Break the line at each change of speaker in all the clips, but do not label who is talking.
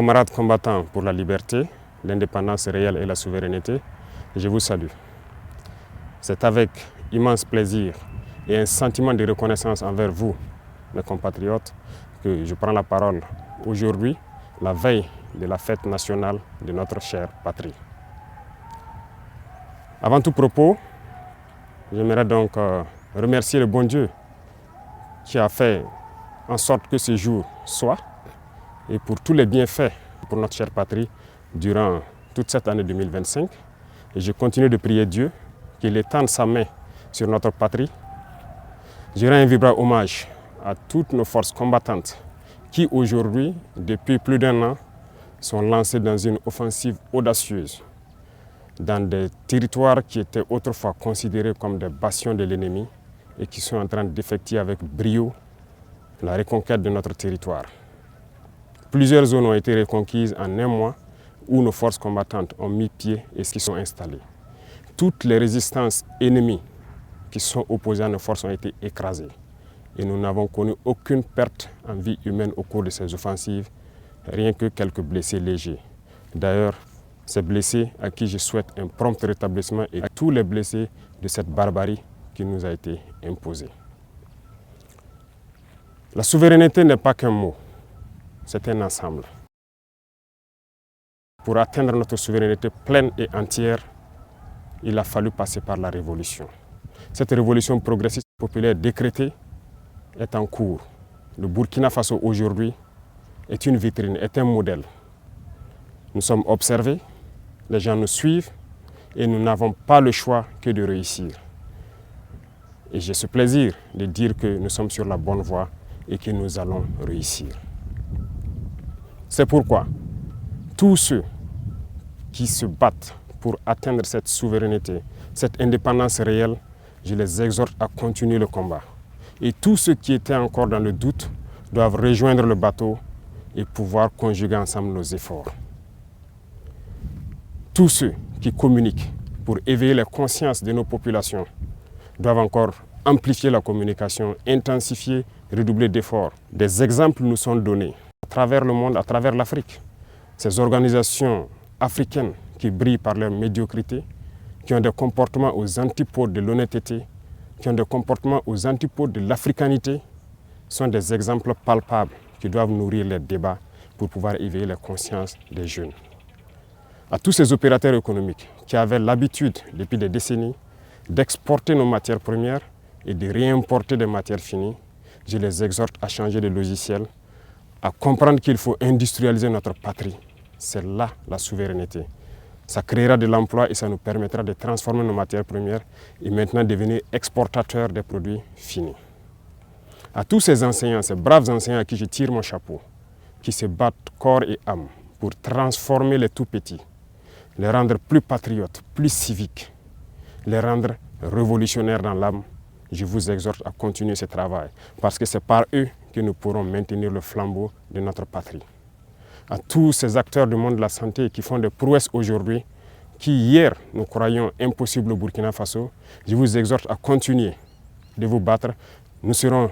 camarades combattants pour la liberté, l'indépendance réelle et la souveraineté, je vous salue. C'est avec immense plaisir et un sentiment de reconnaissance envers vous, mes compatriotes, que je prends la parole aujourd'hui, la veille de la fête nationale de notre chère patrie. Avant tout propos, j'aimerais donc remercier le bon Dieu qui a fait en sorte que ce jour soit et pour tous les bienfaits pour notre chère patrie durant toute cette année 2025. Et je continue de prier Dieu qu'il étende sa main sur notre patrie. Je rends un vibrant hommage à toutes nos forces combattantes qui aujourd'hui, depuis plus d'1 an, sont lancées dans une offensive audacieuse dans des territoires qui étaient autrefois considérés comme des bastions de l'ennemi et qui sont en train d'effectuer avec brio la reconquête de notre territoire. Plusieurs zones ont été reconquises en 1 mois où nos forces combattantes ont mis pied et s'y sont installées. Toutes les résistances ennemies qui sont opposées à nos forces ont été écrasées et nous n'avons connu aucune perte en vie humaine au cours de ces offensives, rien que quelques blessés légers. D'ailleurs, ces blessés à qui je souhaite un prompt rétablissement et à tous les blessés de cette barbarie qui nous a été imposée. La souveraineté n'est pas qu'un mot, c'est un ensemble. Pour atteindre notre souveraineté pleine et entière, il a fallu passer par la révolution. Cette révolution progressiste populaire décrétée est en cours. Le Burkina Faso aujourd'hui est une vitrine, est un modèle. Nous sommes observés, les gens nous suivent et nous n'avons pas le choix que de réussir. Et j'ai ce plaisir de dire que nous sommes sur la bonne voie et que nous allons réussir. C'est pourquoi tous ceux qui se battent pour atteindre cette souveraineté, cette indépendance réelle, je les exhorte à continuer le combat. Et tous ceux qui étaient encore dans le doute doivent rejoindre le bateau et pouvoir conjuguer ensemble nos efforts. Tous ceux qui communiquent pour éveiller les consciences de nos populations doivent encore amplifier la communication, intensifier, redoubler d'efforts. Des exemples nous sont donnés à travers le monde, à travers l'Afrique. Ces organisations africaines qui brillent par leur médiocrité, qui ont des comportements aux antipodes de l'honnêteté, qui ont des comportements aux antipodes de l'africanité, sont des exemples palpables qui doivent nourrir les débats pour pouvoir éveiller les consciences des jeunes. À tous ces opérateurs économiques qui avaient l'habitude, depuis des décennies, d'exporter nos matières premières et de réimporter des matières finies, je les exhorte à changer de logiciel, à comprendre qu'il faut industrialiser notre patrie. C'est là la souveraineté. Ça créera de l'emploi et ça nous permettra de transformer nos matières premières et maintenant devenir exportateurs des produits finis. À tous ces enseignants, ces braves enseignants à qui je tire mon chapeau, qui se battent corps et âme pour transformer les tout-petits, les rendre plus patriotes, plus civiques, les rendre révolutionnaires dans l'âme, je vous exhorte à continuer ce travail parce que c'est par eux que nous pourrons maintenir le flambeau de notre patrie. À tous ces acteurs du monde de la santé qui font des prouesses aujourd'hui, qui hier nous croyions impossibles au Burkina Faso, je vous exhorte à continuer de vous battre. Nous serons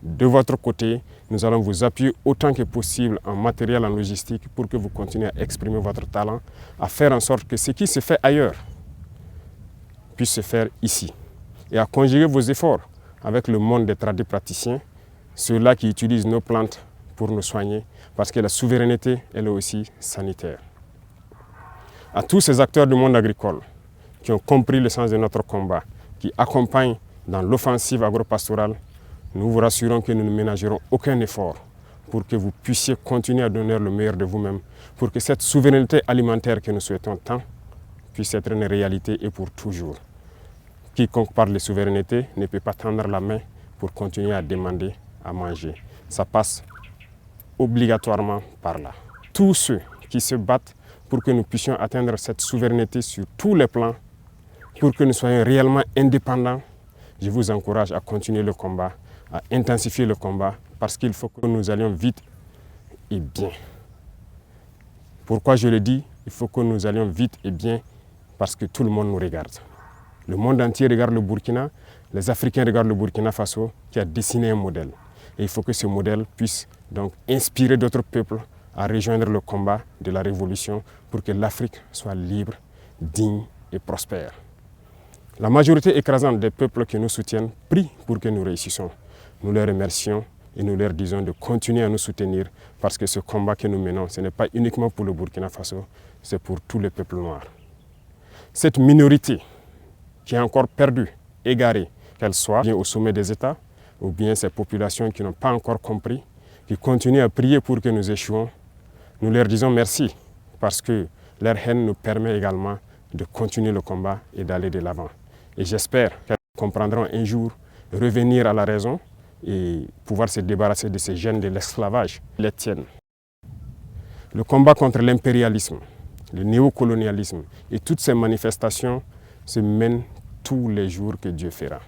de votre côté, nous allons vous appuyer autant que possible en matériel, en logistique, pour que vous continuiez à exprimer votre talent, à faire en sorte que ce qui se fait ailleurs puisse se faire ici. Et à conjuguer vos efforts avec le monde des tradipraticiens, ceux-là qui utilisent nos plantes pour nous soigner, parce que la souveraineté, elle est aussi sanitaire. À tous ces acteurs du monde agricole qui ont compris le sens de notre combat, qui accompagnent dans l'offensive agropastorale, nous vous rassurons que nous ne ménagerons aucun effort pour que vous puissiez continuer à donner le meilleur de vous-même, pour que cette souveraineté alimentaire que nous souhaitons tant puisse être une réalité et pour toujours. Quiconque parle de souveraineté ne peut pas tendre la main pour continuer à demander à manger. Ça passe obligatoirement par là. Tous ceux qui se battent pour que nous puissions atteindre cette souveraineté sur tous les plans, pour que nous soyons réellement indépendants, je vous encourage à continuer le combat, à intensifier le combat, parce qu'il faut que nous allions vite et bien. Pourquoi je le dis? Il faut que nous allions vite et bien, parce que tout le monde nous regarde. Le monde entier regarde le Burkina, les Africains regardent le Burkina Faso qui a dessiné un modèle. Et il faut que ce modèle puisse donc inspirer d'autres peuples à rejoindre le combat de la révolution pour que l'Afrique soit libre, digne et prospère. La majorité écrasante des peuples qui nous soutiennent prie pour que nous réussissions. Nous les remercions et nous leur disons de continuer à nous soutenir parce que ce combat que nous menons, ce n'est pas uniquement pour le Burkina Faso, c'est pour tous les peuples noirs. Cette minorité qui est encore perdue, égarée, qu'elle soit bien au sommet des États ou bien ces populations qui n'ont pas encore compris, qui continuent à prier pour que nous échouons, nous leur disons merci parce que leur haine nous permet également de continuer le combat et d'aller de l'avant. Et j'espère qu'elles comprendront un jour revenir à la raison et pouvoir se débarrasser de ces gènes de l'esclavage qui les tiennent. Le combat contre l'impérialisme, le néocolonialisme et toutes ces manifestations se mènent tous les jours que Dieu fera.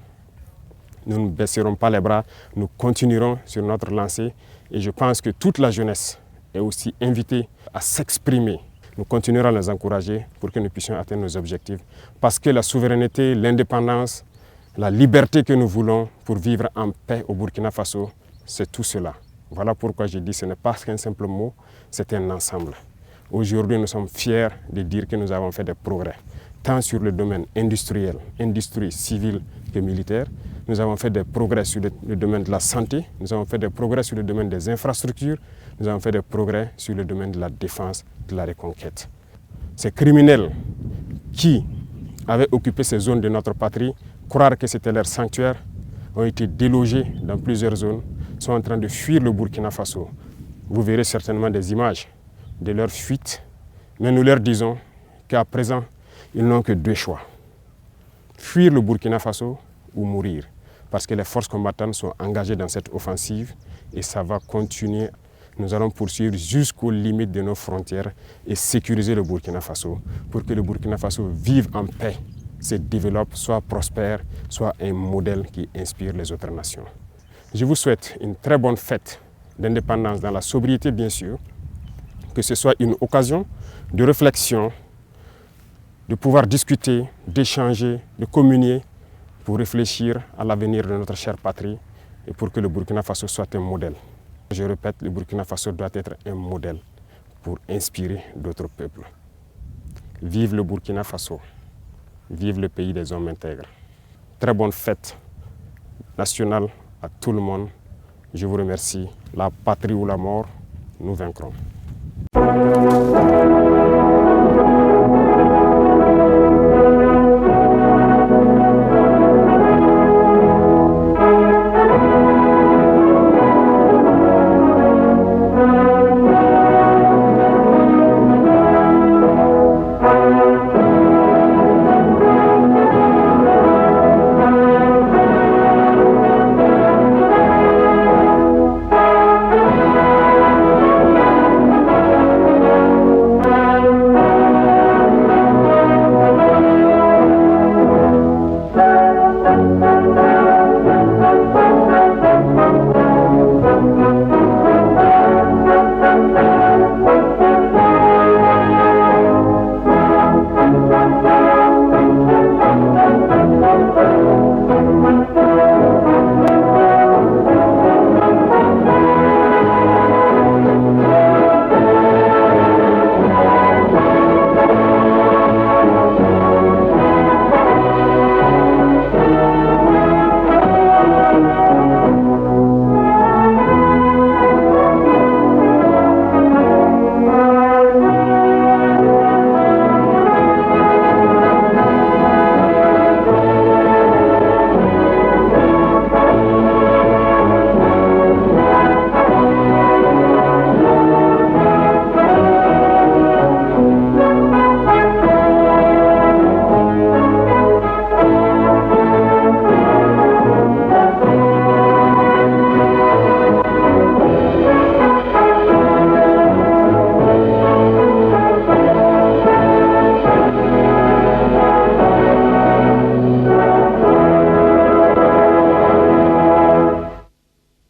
Nous ne baisserons pas les bras, nous continuerons sur notre lancée et je pense que toute la jeunesse est aussi invitée à s'exprimer. Nous continuerons à les encourager pour que nous puissions atteindre nos objectifs parce que la souveraineté, l'indépendance, la liberté que nous voulons pour vivre en paix au Burkina Faso, c'est tout cela. Voilà pourquoi je dis que ce n'est pas qu'un simple mot, c'est un ensemble. Aujourd'hui, nous sommes fiers de dire que nous avons fait des progrès, tant sur le domaine industriel, industrie civile que militaire. Nous avons fait des progrès sur le domaine de la santé, nous avons fait des progrès sur le domaine des infrastructures, nous avons fait des progrès sur le domaine de la défense, de la reconquête. Ces criminels qui avaient occupé ces zones de notre patrie, croire que c'était leur sanctuaire, ont été délogés dans plusieurs zones, sont en train de fuir le Burkina Faso. Vous verrez certainement des images de leur fuite, mais nous leur disons qu'à présent, ils n'ont que deux choix. Fuir le Burkina Faso ou mourir, parce que les forces combattantes sont engagées dans cette offensive et ça va continuer. Nous allons poursuivre jusqu'aux limites de nos frontières et sécuriser le Burkina Faso pour que le Burkina Faso vive en paix, se développe, soit prospère, soit un modèle qui inspire les autres nations. Je vous souhaite une très bonne fête d'indépendance dans la sobriété, bien sûr, que ce soit une occasion de réflexion, de pouvoir discuter, d'échanger, de communier pour réfléchir à l'avenir de notre chère patrie et pour que le Burkina Faso soit un modèle. Je répète, le Burkina Faso doit être un modèle pour inspirer d'autres peuples. Vive le Burkina Faso, vive le pays des hommes intègres. Très bonne fête nationale à tout le monde. Je vous remercie. La patrie ou la mort, nous vaincrons.